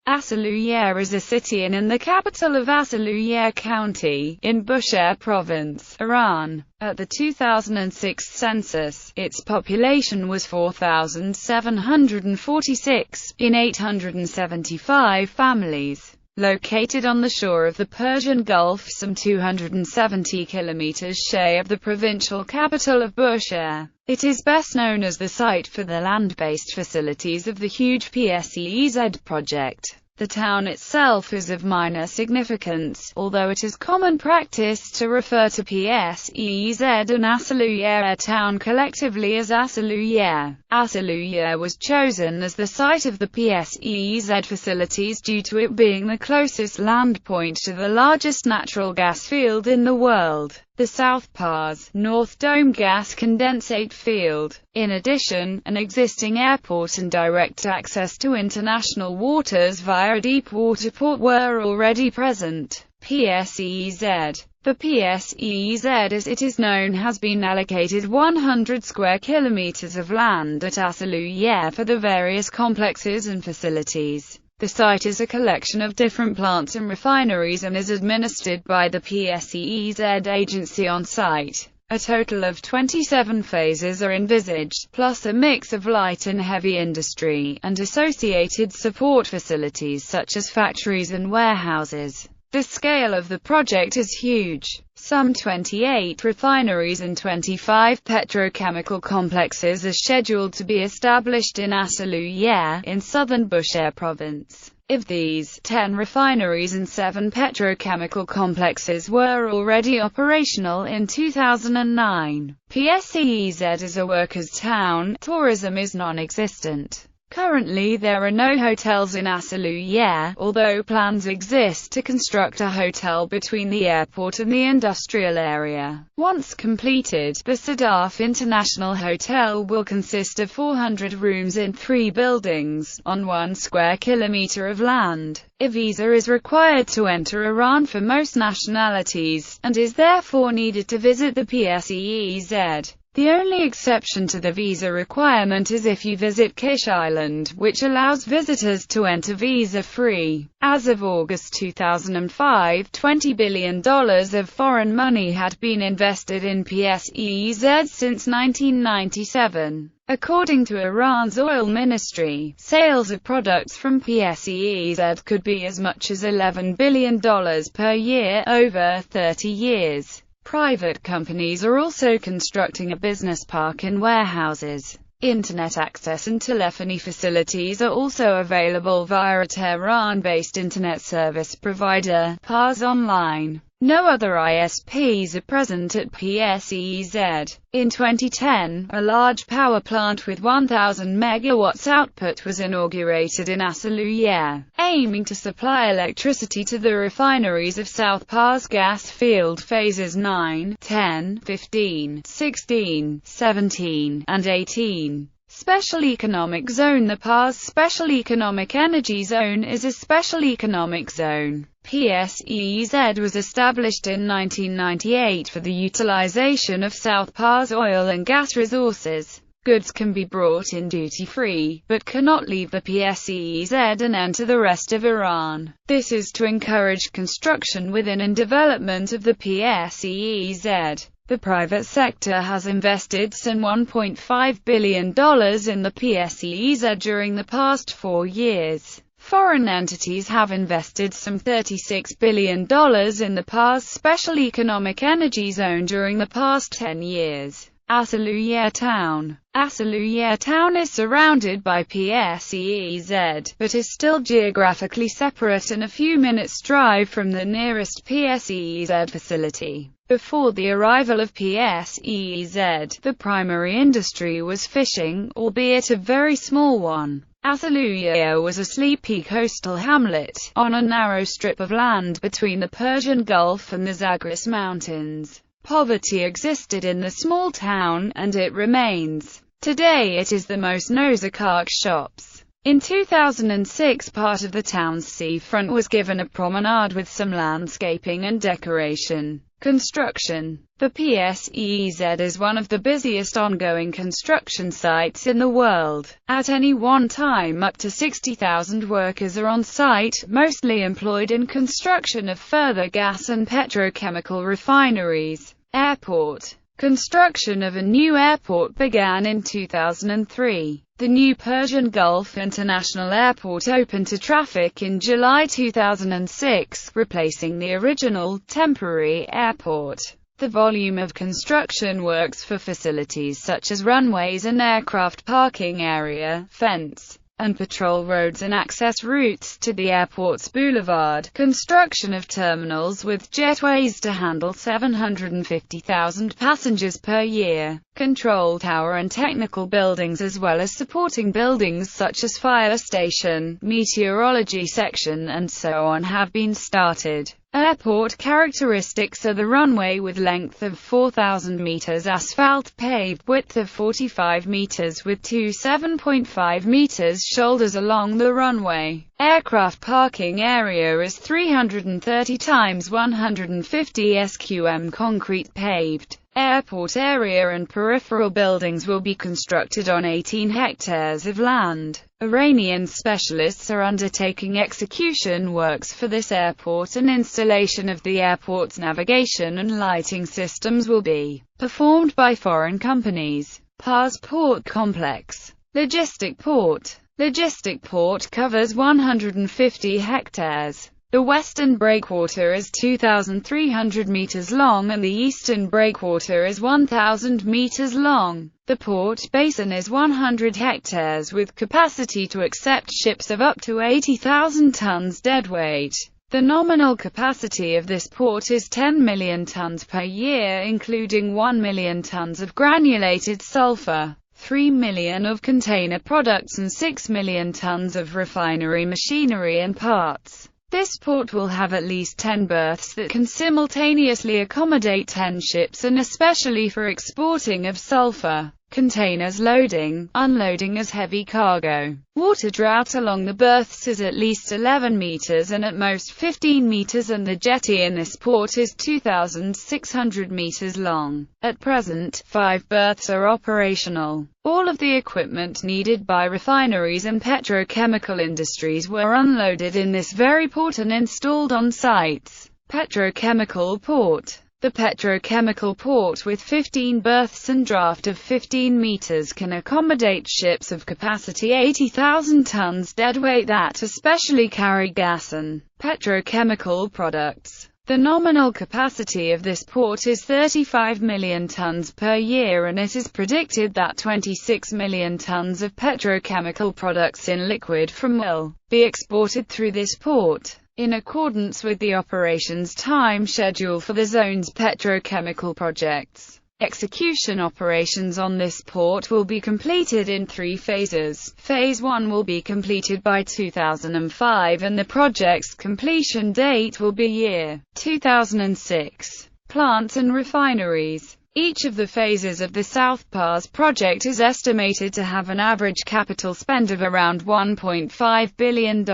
Asaluyeh is a city in the capital of Asaluyeh County, in Bushehr Province, Iran. At the 2006 census, its population was 4,746, in 875 families. Located on the shore of the Persian Gulf some 270 kilometers shy of the provincial capital of Bushehr, it is best known as the site for the land-based facilities of the huge PSEZ project. The town itself is of minor significance, although it is common practice to refer to PSEZ and Asaluyeh town collectively as Asaluyeh. Asaluyeh was chosen as the site of the PSEZ facilities due to it being the closest land point to the largest natural gas field in the world, the South Pars North Dome gas condensate field. In addition, an existing airport and direct access to international waters via a deep-water port were already present. PSEZ. The PSEZ, as it is known, has been allocated 100 square kilometers of land at Asaluyeh for the various complexes and facilities. The site is a collection of different plants and refineries and is administered by the PSEZ agency on site. A total of 27 phases are envisaged, plus a mix of light and heavy industry, and associated support facilities such as factories and warehouses. The scale of the project is huge. Some 28 refineries and 25 petrochemical complexes are scheduled to be established in Asaluyeh, in southern Bushehr province. Of these, 10 refineries and 7 petrochemical complexes were already operational in 2009. PSEZ is a workers' town. Tourism is non-existent. Currently there are no hotels in Asaluyeh, although plans exist to construct a hotel between the airport and the industrial area. Once completed, the Sadaf International Hotel will consist of 400 rooms in 3 buildings, on 1 square kilometer of land. A visa is required to enter Iran for most nationalities, and is therefore needed to visit the PSEZ. The only exception to the visa requirement is if you visit Kish Island, which allows visitors to enter visa-free. As of August 2005, $20 billion of foreign money had been invested in PSEZ since 1997. According to Iran's oil ministry, sales of products from PSEZ could be as much as $11 billion per year, over 30 years. Private companies are also constructing a business park and warehouses. Internet access and telephony facilities are also available via a Tehran-based internet service provider, Pars Online. No other ISPs are present at PSEZ. In 2010, a large power plant with 1,000 megawatts output was inaugurated in Asaluyeh, aiming to supply electricity to the refineries of South Pars gas field phases 9, 10, 15, 16, 17, and 18. Special Economic Zone. The Pars Special Economic Energy Zone is a special economic zone. PSEZ was established in 1998 for the utilization of South Pars oil and gas resources. Goods can be brought in duty-free, but cannot leave the PSEZ and enter the rest of Iran. This is to encourage construction within and development of the PSEZ. The private sector has invested some $1.5 billion in the PSEZ during the past 4 years. Foreign entities have invested some $36 billion in the Pars Special Economic Energy Zone during the past 10 years. Asaluyeh town. Asaluyeh town is surrounded by PSEZ, but is still geographically separate and a few minutes' drive from the nearest PSEZ facility. Before the arrival of PSEZ, the primary industry was fishing, albeit a very small one. Asaluyeh was a sleepy coastal hamlet, on a narrow strip of land between the Persian Gulf and the Zagros Mountains. Poverty existed in the small town, and it remains. Today it is the most Nozakak shops. In 2006, part of the town's seafront was given a promenade with some landscaping and decoration. Construction. The PSEZ is one of the busiest ongoing construction sites in the world. At any one time, up to 60,000 workers are on site, mostly employed in construction of further gas and petrochemical refineries. Airport. Construction of a new airport began in 2003. The new Persian Gulf International Airport opened to traffic in July 2006, replacing the original, temporary airport. The volume of construction works for facilities such as runways and aircraft parking area, fence, and patrol roads and access routes to the airport's boulevard, construction of terminals with jetways to handle 750,000 passengers per year, control tower and technical buildings as well as supporting buildings such as fire station, meteorology section and so on have been started. Airport characteristics are the runway with length of 4,000 meters, asphalt paved width of 45 meters with two 7.5 meters shoulders along the runway. Aircraft parking area is 330 times 150 sqm concrete paved. Airport area and peripheral buildings will be constructed on 18 hectares of land. Iranian specialists are undertaking execution works for this airport, and installation of the airport's navigation and lighting systems will be performed by foreign companies. Pars Port Complex. Logistic Port. Logistic Port covers 150 hectares. The western breakwater is 2,300 meters long and the eastern breakwater is 1,000 meters long. The port basin is 100 hectares with capacity to accept ships of up to 80,000 tons deadweight. The nominal capacity of this port is 10 million tons per year, including 1 million tons of granulated sulfur, 3 million of container products and 6 million tons of refinery machinery and parts. This port will have at least 10 berths that can simultaneously accommodate 10 ships, and especially for exporting of sulfur containers, loading, unloading as heavy cargo. Water drought along the berths is at least 11 meters and at most 15 meters, and the jetty in this port is 2,600 meters long. At present, 5 berths are operational. All of the equipment needed by refineries and petrochemical industries were unloaded in this very port and installed on sites. Petrochemical Port. The Petrochemical Port, with 15 berths and draft of 15 meters, can accommodate ships of capacity 80,000 tons deadweight that especially carry gas and petrochemical products. The nominal capacity of this port is 35 million tons per year, and it is predicted that 26 million tons of petrochemical products in liquid form will be exported through this port. In accordance with the operations time schedule for the zone's petrochemical projects, execution operations on this port will be completed in 3 phases. Phase 1 will be completed by 2005 and the project's completion date will be year 2006. Plants and refineries. Each of the phases of the South Pars project is estimated to have an average capital spend of around $1.5 billion.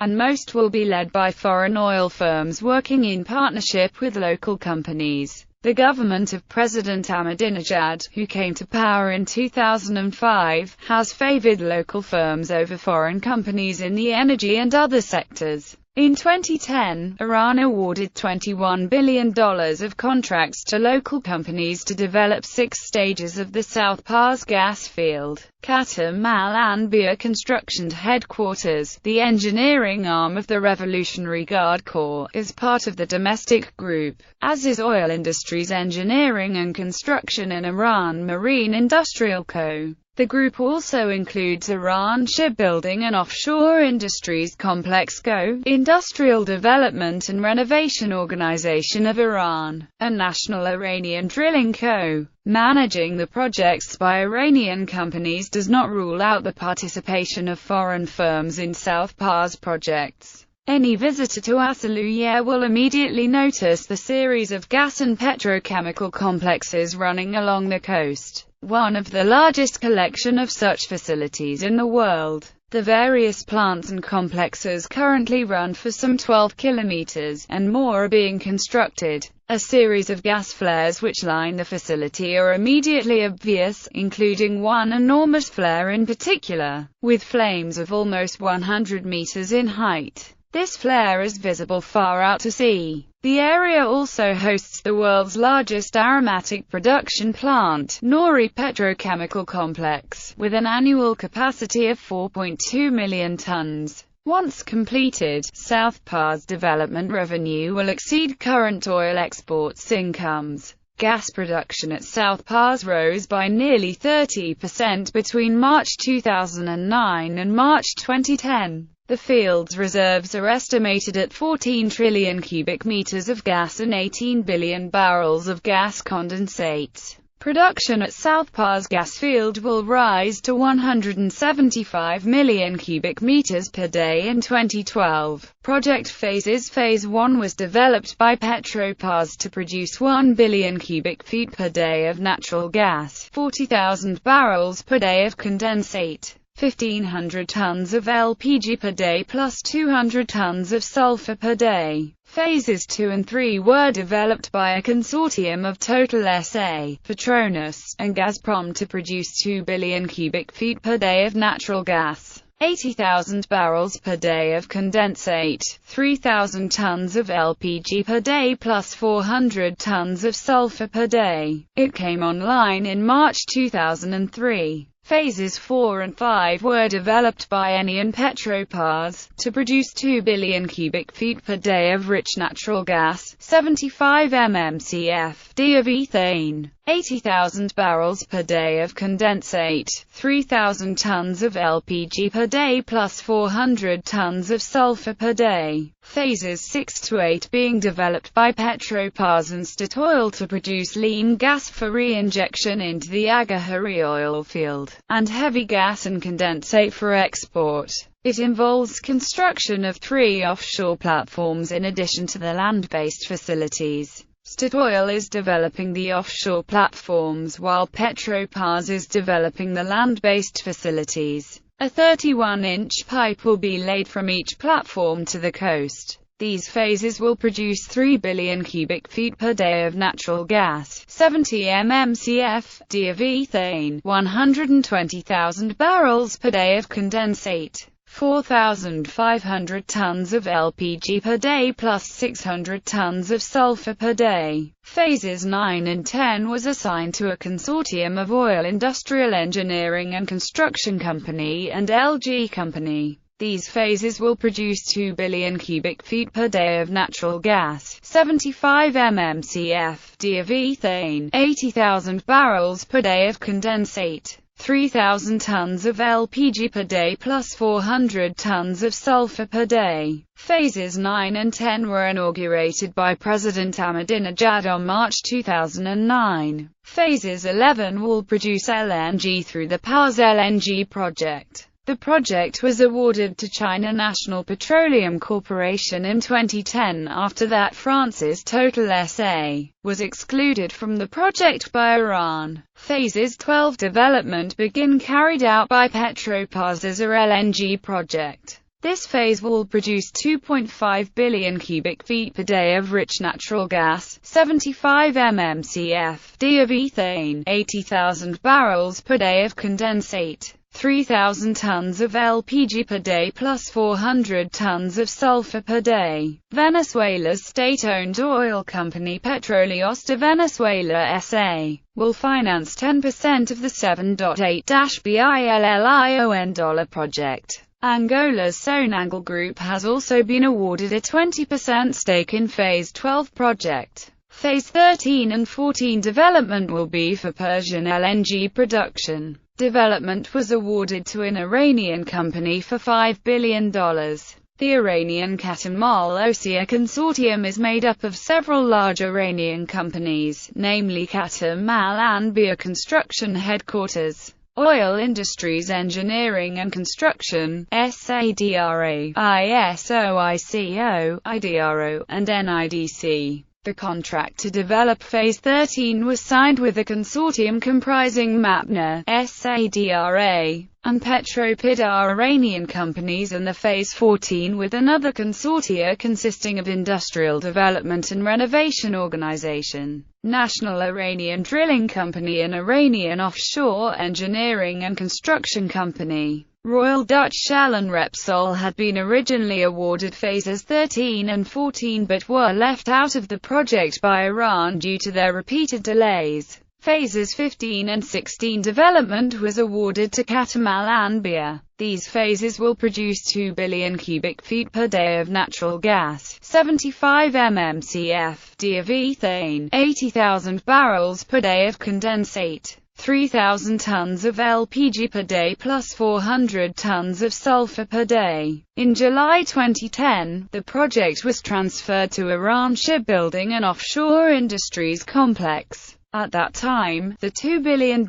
And most will be led by foreign oil firms working in partnership with local companies. The government of President Ahmadinejad, who came to power in 2005, has favored local firms over foreign companies in the energy and other sectors. In 2010, Iran awarded $21 billion of contracts to local companies to develop 6 stages of the South Pars gas field. Khatam al-Anbiya Construction Headquarters, the engineering arm of the Revolutionary Guard Corps, is part of the domestic group, as is Oil Industries Engineering and Construction and Iran Marine Industrial Co. The group also includes Iran Shipbuilding and Offshore Industries Complex Co., Industrial Development and Renovation Organization of Iran, and National Iranian Drilling Co. Managing the projects by Iranian companies does not rule out the participation of foreign firms in South Pars projects. Any visitor to Asaluyeh will immediately notice the series of gas and petrochemical complexes running along the coast, one of the largest collection of such facilities in the world. The various plants and complexes currently run for some 12 kilometers, and more are being constructed. A series of gas flares which line the facility are immediately obvious, including one enormous flare in particular, with flames of almost 100 meters in height. This flare is visible far out to sea. The area also hosts the world's largest aromatic production plant, Nori Petrochemical Complex, with an annual capacity of 4.2 million tons. Once completed, South Pa's development revenue will exceed current oil exports incomes. Gas production at South Pa's rose by nearly 30% between March 2009 and March 2010. The field's reserves are estimated at 14 trillion cubic meters of gas and 18 billion barrels of gas condensate. Production at South Pa's gas field will rise to 175 million cubic meters per day in 2012. Project phases. Phase 1 was developed by Petropas to produce 1 billion cubic feet per day of natural gas, 40,000 barrels per day of condensate, 1,500 tons of LPG per day plus 200 tons of sulfur per day. Phases 2 and 3 were developed by a consortium of Total SA, Petronas, and Gazprom to produce 2 billion cubic feet per day of natural gas, 80,000 barrels per day of condensate, 3,000 tons of LPG per day plus 400 tons of sulfur per day. It came online in March 2003. Phases 4 and 5 were developed by Eni and Petropas, to produce 2 billion cubic feet per day of rich natural gas, 75 mmcf/d of ethane, 80,000 barrels per day of condensate, 3,000 tons of LPG per day plus 400 tons of sulfur per day. Phases 6 to 8 being developed by Petropas and Statoil to produce lean gas for re-injection into the Agahari oil field, and heavy gas and condensate for export. It involves construction of 3 offshore platforms in addition to the land-based facilities. Statoil is developing the offshore platforms while Petropas is developing the land-based facilities. A 31-inch pipe will be laid from each platform to the coast. These phases will produce 3 billion cubic feet per day of natural gas, 70 mmcf/d of ethane, 120,000 barrels per day of condensate, 4,500 tons of LPG per day plus 600 tons of sulfur per day. Phases 9 and 10 was assigned to a consortium of Oil Industrial Engineering and Construction Company and LG Company. These phases will produce 2 billion cubic feet per day of natural gas, 75 mmcf/d of ethane, 80,000 barrels per day of condensate, 3,000 tons of LPG per day plus 400 tons of sulfur per day. Phases 9 and 10 were inaugurated by President Ahmadinejad on March 2009. Phases 11 will produce LNG through the PAS LNG project. The project was awarded to China National Petroleum Corporation in 2010. After that, France's Total SA was excluded from the project by Iran. Phases 12 development begin carried out by Petropas as a LNG project. This phase will produce 2.5 billion cubic feet per day of rich natural gas, 75 mmcf/d of ethane, 80,000 barrels per day of condensate, 3,000 tons of LPG per day plus 400 tons of sulfur per day. Venezuela's state-owned oil company Petróleos de Venezuela S.A. will finance 10% of the $7.8 billion project. Angola's Sonangol Group has also been awarded a 20% stake in Phase 12 project. Phase 13 and 14 development will be for Persian LNG production. Development was awarded to an Iranian company for $5 billion. The Iranian Katamal Ossia consortium is made up of several large Iranian companies, namely Katamal Anbia Construction Headquarters, Oil Industries Engineering and Construction, SADRA, ISOICO, IDRO, and NIDC. The contract to develop Phase 13 was signed with a consortium comprising Mapna, Sadra, and Petropidar Iranian companies, and the Phase 14 with another consortia consisting of Industrial Development and Renovation Organization, National Iranian Drilling Company, and Iranian Offshore Engineering and Construction Company. Royal Dutch Shell and Repsol had been originally awarded Phases 13 and 14 but were left out of the project by Iran due to their repeated delays. Phases 15 and 16 development was awarded to Katamal Anbia. These phases will produce 2 billion cubic feet per day of natural gas, 75 mmcf/d of ethane, 80,000 barrels per day of condensate, 3,000 tons of LPG per day plus 400 tons of sulfur per day. In July 2010, the project was transferred to Iran Shipbuilding and Offshore Industries Complex. At that time, the $2 billion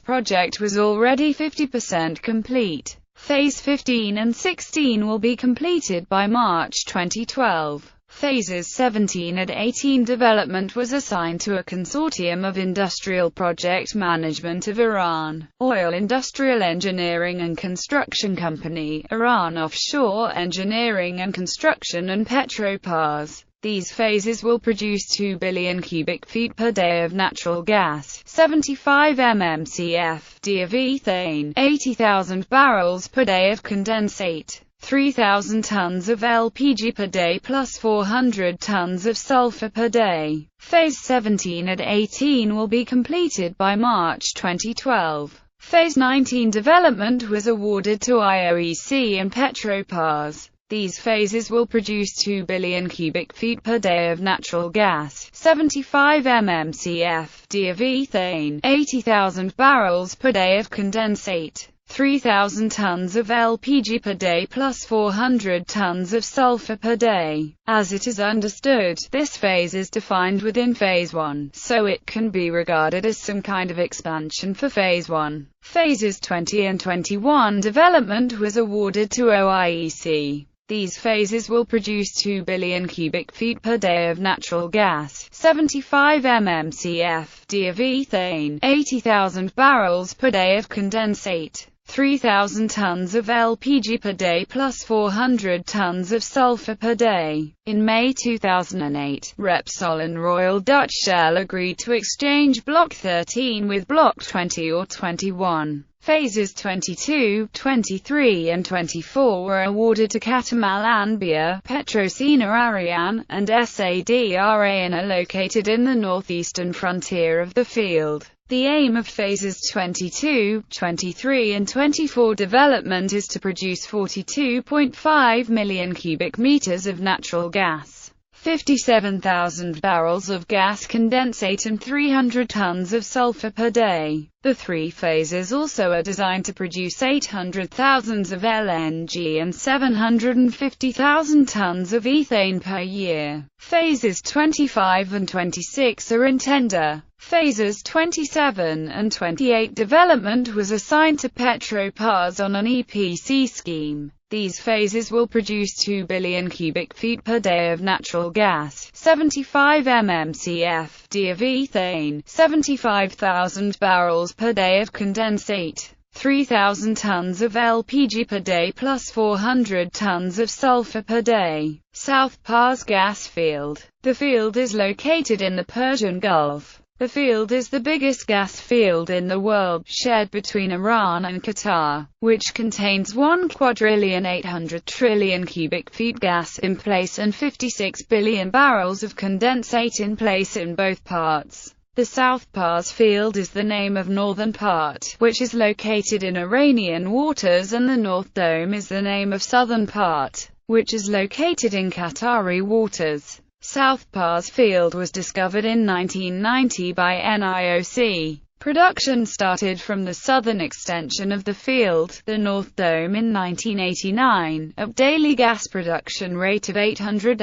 project was already 50% complete. Phase 15 and 16 will be completed by March 2012. Phases 17 and 18 development was assigned to a consortium of Industrial Project Management of Iran, Oil Industrial Engineering and Construction Company, Iran Offshore Engineering and Construction, and Petropars. These phases will produce 2 billion cubic feet per day of natural gas, 75 mmcf/d of ethane, 80,000 barrels per day of condensate, 3,000 tons of LPG per day plus 400 tons of sulfur per day. Phase 17 and 18 will be completed by March 2012. Phase 19 development was awarded to IOEC and Petropars. These phases will produce 2 billion cubic feet per day of natural gas, 75 mmcf/d of ethane, 80,000 barrels per day of condensate, 3,000 tons of LPG per day plus 400 tons of sulfur per day. As it is understood, this phase is defined within Phase 1, so it can be regarded as some kind of expansion for Phase 1. Phases 20 and 21 development was awarded to OIEC. These phases will produce 2 billion cubic feet per day of natural gas, 75 mmcf/d of ethane, 80,000 barrels per day of condensate, 3,000 tons of LPG per day plus 400 tons of sulfur per day. In May 2008, Repsol and Royal Dutch Shell agreed to exchange Block 13 with Block 20 or 21. Phases 22, 23 and 24 were awarded to Katamal Anbia, Petrocina Ariane, and Sadra and are located in the northeastern frontier of the field. The aim of Phases 22, 23 and 24 development is to produce 42.5 million cubic meters of natural gas, 57,000 barrels of gas condensate and 300 tons of sulfur per day. The three phases also are designed to produce 800,000 of LNG and 750,000 tons of ethane per year. Phases 25 and 26 are in tender. Phases 27 and 28 development was assigned to Petropars on an EPC scheme. These phases will produce 2 billion cubic feet per day of natural gas, 75 mmcf/d of ethane, 75,000 barrels per day of condensate, 3,000 tons of LPG per day plus 400 tons of sulfur per day. South Pars gas field. The field is located in the Persian Gulf. The field is the biggest gas field in the world, shared between Iran and Qatar, which contains 1,800,000,000,000,000,000 cubic feet gas in place and 56 billion barrels of condensate in place in both parts. The South Pars field is the name of northern part, which is located in Iranian waters, and the North Dome is the name of southern part, which is located in Qatari waters. South Pars field was discovered in 1990 by NIOC. Production started from the southern extension of the field, the North Dome, in 1989, at daily gas production rate of 800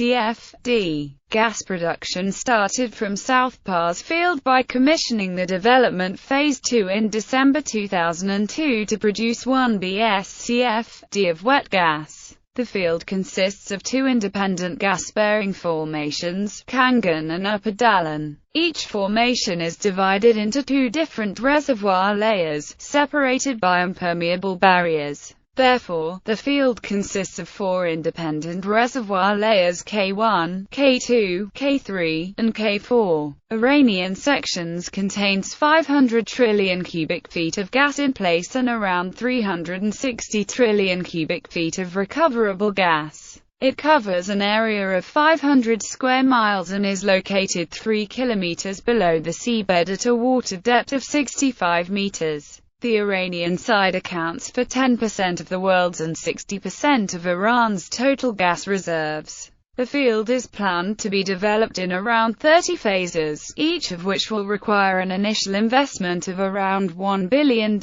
mmscf/d. Gas production started from South Pars field by commissioning the development Phase 2 in December 2002 to produce 1 bscf/d of wet gas. The field consists of two independent gas-bearing formations, Kangen and Upper Dallon. Each formation is divided into two different reservoir layers, separated by impermeable barriers. Therefore, the field consists of four independent reservoir layers K1, K2, K3, and K4. Iranian sections contains 500 trillion cubic feet of gas in place and around 360 trillion cubic feet of recoverable gas. It covers an area of 500 square miles and is located 3 kilometers below the seabed at a water depth of 65 meters. The Iranian side accounts for 10% of the world's and 60% of Iran's total gas reserves. The field is planned to be developed in around 30 phases, each of which will require an initial investment of around $1 billion.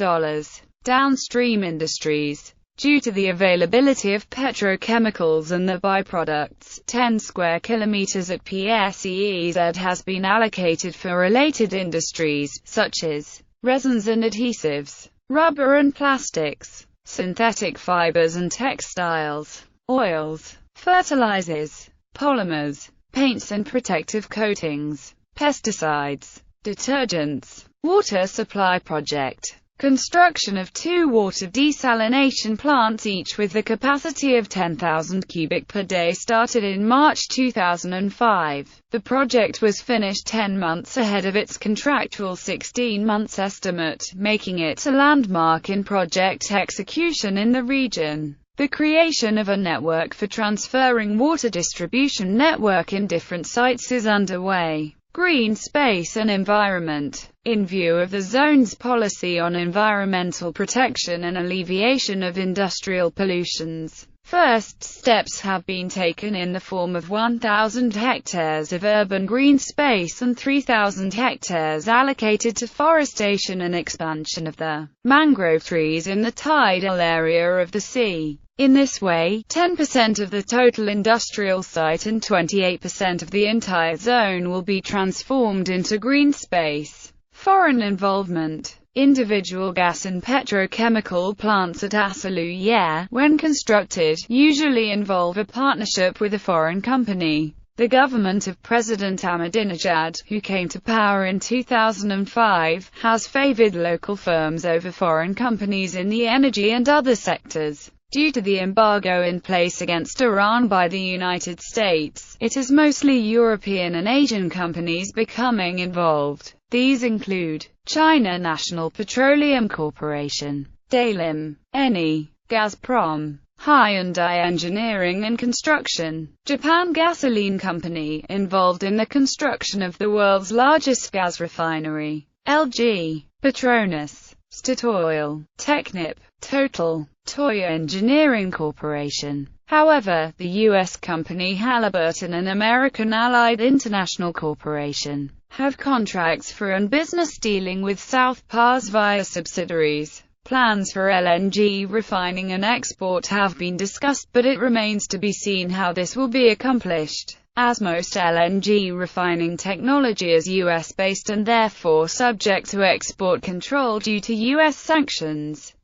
Downstream industries. Due to the availability of petrochemicals and the byproducts, 10 square kilometers at PSEZ has been allocated for related industries, such as resins and adhesives, rubber and plastics, synthetic fibers and textiles, oils, fertilizers, polymers, paints and protective coatings, pesticides, detergents. Water supply project. Construction of two water desalination plants, each with the capacity of 10,000 cubic per day, started in March 2005. The project was finished 10 months ahead of its contractual 16 months estimate, making it a landmark in project execution in the region. The creation of a network for transferring water distribution network in different sites is underway. Green space and environment. In view of the zone's policy on environmental protection and alleviation of industrial pollutions, first steps have been taken in the form of 1,000 hectares of urban green space and 3,000 hectares allocated to forestation and expansion of the mangrove trees in the tidal area of the sea. In this way, 10% of the total industrial site and 28% of the entire zone will be transformed into green space. Foreign involvement. Individual gas and petrochemical plants at Asaluyeh, when constructed, usually involve a partnership with a foreign company. The government of President Ahmadinejad, who came to power in 2005, has favored local firms over foreign companies in the energy and other sectors. Due to the embargo in place against Iran by the United States, it is mostly European and Asian companies becoming involved. These include China National Petroleum Corporation, Dalim, Eni, Gazprom, Hyundai Engineering and Construction, Japan Gasoline Company, involved in the construction of the world's largest gas refinery, LG, Petronas, Statoil, Technip, Total, Toyo Engineering Corporation. However, the U.S. company Halliburton and American Allied International Corporation have contracts for and business dealing with South Pars via subsidiaries. Plans for LNG refining and export have been discussed, but it remains to be seen how this will be accomplished, as most LNG refining technology is US-based and therefore subject to export control due to US sanctions.